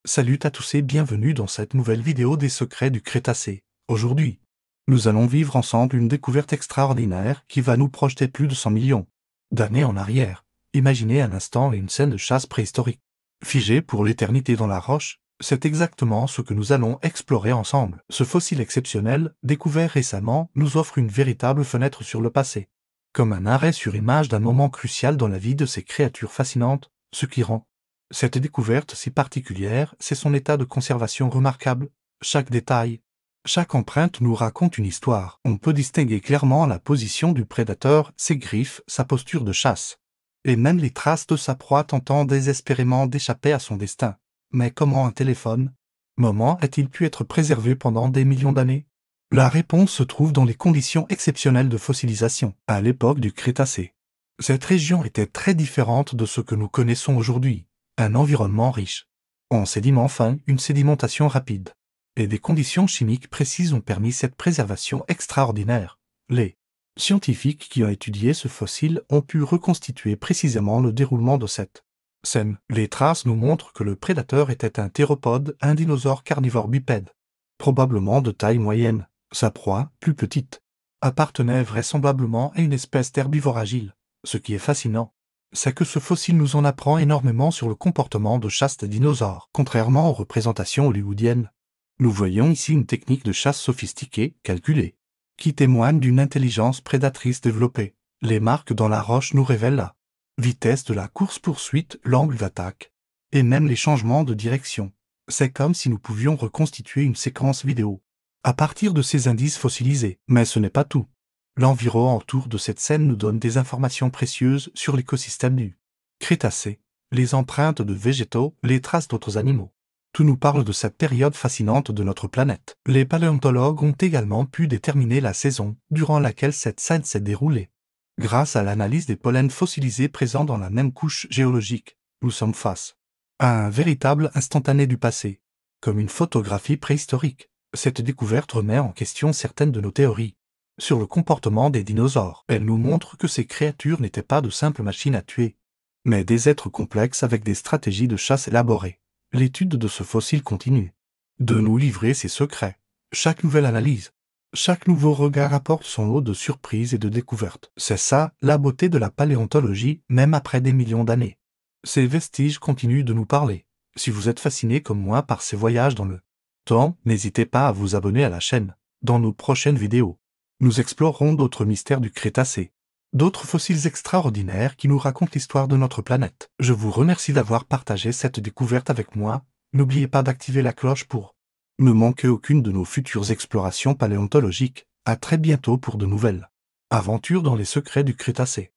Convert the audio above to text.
Salut à tous et bienvenue dans cette nouvelle vidéo des secrets du Crétacé. Aujourd'hui, nous allons vivre ensemble une découverte extraordinaire qui va nous projeter plus de 100 millions d'années en arrière. Imaginez un instant une scène de chasse préhistorique. Figée pour l'éternité dans la roche, c'est exactement ce que nous allons explorer ensemble. Ce fossile exceptionnel, découvert récemment, nous offre une véritable fenêtre sur le passé. Comme un arrêt sur image d'un moment crucial dans la vie de ces créatures fascinantes, ce qui rend cette découverte si particulière, c'est son état de conservation remarquable. Chaque détail, chaque empreinte nous raconte une histoire. On peut distinguer clairement la position du prédateur, ses griffes, sa posture de chasse. Et même les traces de sa proie tentant désespérément d'échapper à son destin. Mais comment un téléphone moment a-t-il pu être préservé pendant des millions d'années? La réponse se trouve dans les conditions exceptionnelles de fossilisation, à l'époque du Crétacé. Cette région était très différente de ce que nous connaissons aujourd'hui. Un environnement riche en sédiments fins, une sédimentation rapide, et des conditions chimiques précises ont permis cette préservation extraordinaire. Les scientifiques qui ont étudié ce fossile ont pu reconstituer précisément le déroulement de cette scène. Les traces nous montrent que le prédateur était un théropode, un dinosaure carnivore bipède, probablement de taille moyenne. Sa proie, plus petite, appartenait vraisemblablement à une espèce d'herbivore agile. Ce qui est fascinant, c'est que ce fossile nous en apprend énormément sur le comportement de chasse des dinosaures. Contrairement aux représentations hollywoodiennes, nous voyons ici une technique de chasse sophistiquée, calculée, qui témoigne d'une intelligence prédatrice développée. Les marques dans la roche nous révèlent la vitesse de la course-poursuite, l'angle d'attaque, et même les changements de direction. C'est comme si nous pouvions reconstituer une séquence vidéo à partir de ces indices fossilisés. Mais ce n'est pas tout. L'environnement autour de cette scène nous donne des informations précieuses sur l'écosystème du Crétacé, les empreintes de végétaux, les traces d'autres animaux. Tout nous parle de cette période fascinante de notre planète. Les paléontologues ont également pu déterminer la saison durant laquelle cette scène s'est déroulée. Grâce à l'analyse des pollens fossilisés présents dans la même couche géologique, nous sommes face à un véritable instantané du passé, comme une photographie préhistorique. Cette découverte remet en question certaines de nos théories sur le comportement des dinosaures. Elle nous montre que ces créatures n'étaient pas de simples machines à tuer, mais des êtres complexes avec des stratégies de chasse élaborées. L'étude de ce fossile continue de nous livrer ses secrets. Chaque nouvelle analyse, chaque nouveau regard apporte son lot de surprises et de découvertes. C'est ça, la beauté de la paléontologie, même après des millions d'années. Ces vestiges continuent de nous parler. Si vous êtes fasciné comme moi par ces voyages dans le temps, n'hésitez pas à vous abonner à la chaîne. Dans nos prochaines vidéos, nous explorerons d'autres mystères du Crétacé, d'autres fossiles extraordinaires qui nous racontent l'histoire de notre planète. Je vous remercie d'avoir partagé cette découverte avec moi. N'oubliez pas d'activer la cloche pour ne manquer aucune de nos futures explorations paléontologiques. À très bientôt pour de nouvelles aventures dans les secrets du Crétacé.